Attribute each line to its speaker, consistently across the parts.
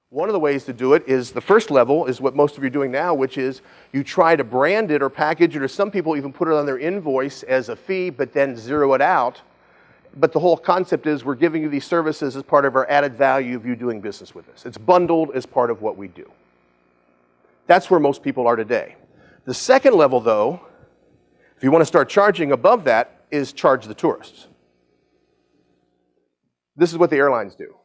Speaker 1: One of the ways to do it is the first level is what most of you are doing now, which is you try to brand it or package it, or some people even put it on their invoice as a fee, but then zero it out. But the whole concept is we're giving you these services as part of our added value of you doing business with us. It's bundled as part of what we do. That's where most people are today. The second level, though, if you want to start charging above that, is charge the tourists. This is what the airlines do.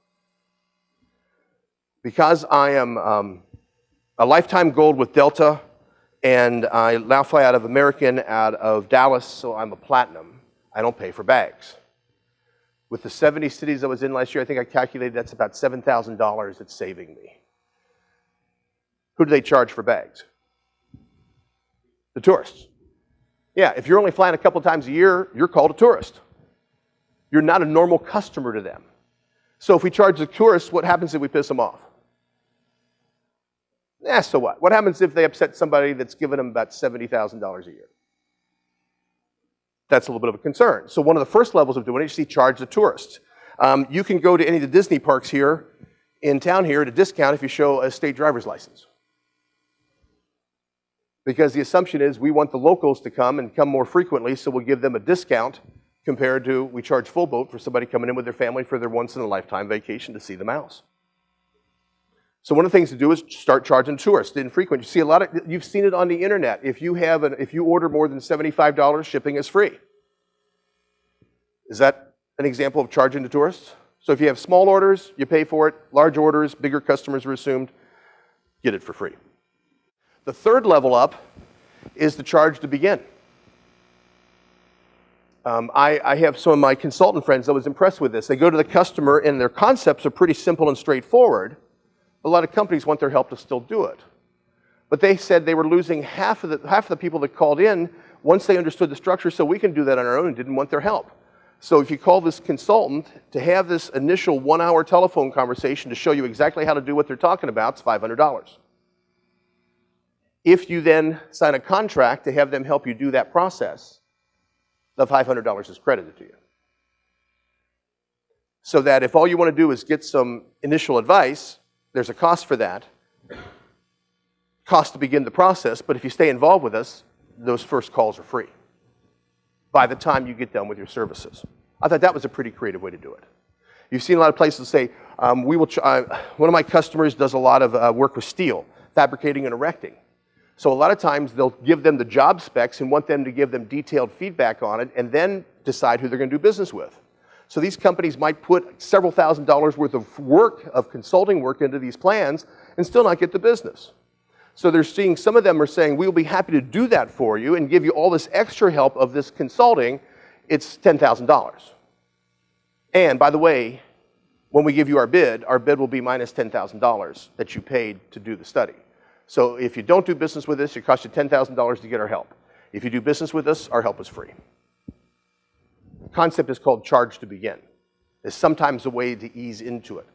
Speaker 1: Because I am a lifetime gold with Delta, and I now fly out of American out of Dallas, so I'm a platinum, I don't pay for bags. With the 70 cities I was in last year, I think I calculated that's about $7,000 it's saving me. Who do they charge for bags? The tourists. Yeah, if you're only flying a couple times a year, you're called a tourist. You're not a normal customer to them. So if we charge the tourists, what happens if we piss them off? So what? What happens if they upset somebody that's given them about $70,000 a year? That's a little bit of a concern. So one of the first levels of doing it is you charge the tourists. You can go to any of the Disney parks here in town here at a discount if you show a state driver's license. Because the assumption is we want the locals to come and come more frequently, so we'll give them a discount compared to we charge full boat for somebody coming in with their family for their once-in-a-lifetime vacation to see the mouse. So one of the things to do is start charging tourists infrequent. You see a lot of, you've seen it on the internet. If you order more than $75, shipping is free. Is that an example of charging to tourists? So if you have small orders, you pay for it. Large orders, bigger customers are assumed, get it for free. The third level up is the charge to begin. I have some of my consultant friends that was impressed with this. They go to the customer and their concepts are pretty simple and straightforward. A lot of companies want their help to still do it. But they said they were losing half of the people that called in once they understood the structure, so we can do that on our own, and didn't want their help. So if you call this consultant to have this initial 1-hour telephone conversation to show you exactly how to do what they're talking about, it's $500. If you then sign a contract to have them help you do that process, the $500 is credited to you. So that if all you want to do is get some initial advice, there's a cost for that, cost to begin the process, but if you stay involved with us, those first calls are free by the time you get done with your services. I thought that was a pretty creative way to do it. You've seen a lot of places say, one of my customers does a lot of work with steel, fabricating and erecting. So a lot of times they'll give them the job specs and want them to give them detailed feedback on it and then decide who they're going to do business with. So these companies might put several $1,000s worth of work, of consulting work into these plans and still not get the business. So they're seeing, some of them are saying, we'll be happy to do that for you and give you all this extra help of this consulting. It's $10,000. And by the way, when we give you our bid will be minus $10,000 that you paid to do the study. So if you don't do business with us, it costs you $10,000 to get our help. If you do business with us, our help is free. The concept is called charge to begin. It's sometimes a way to ease into it.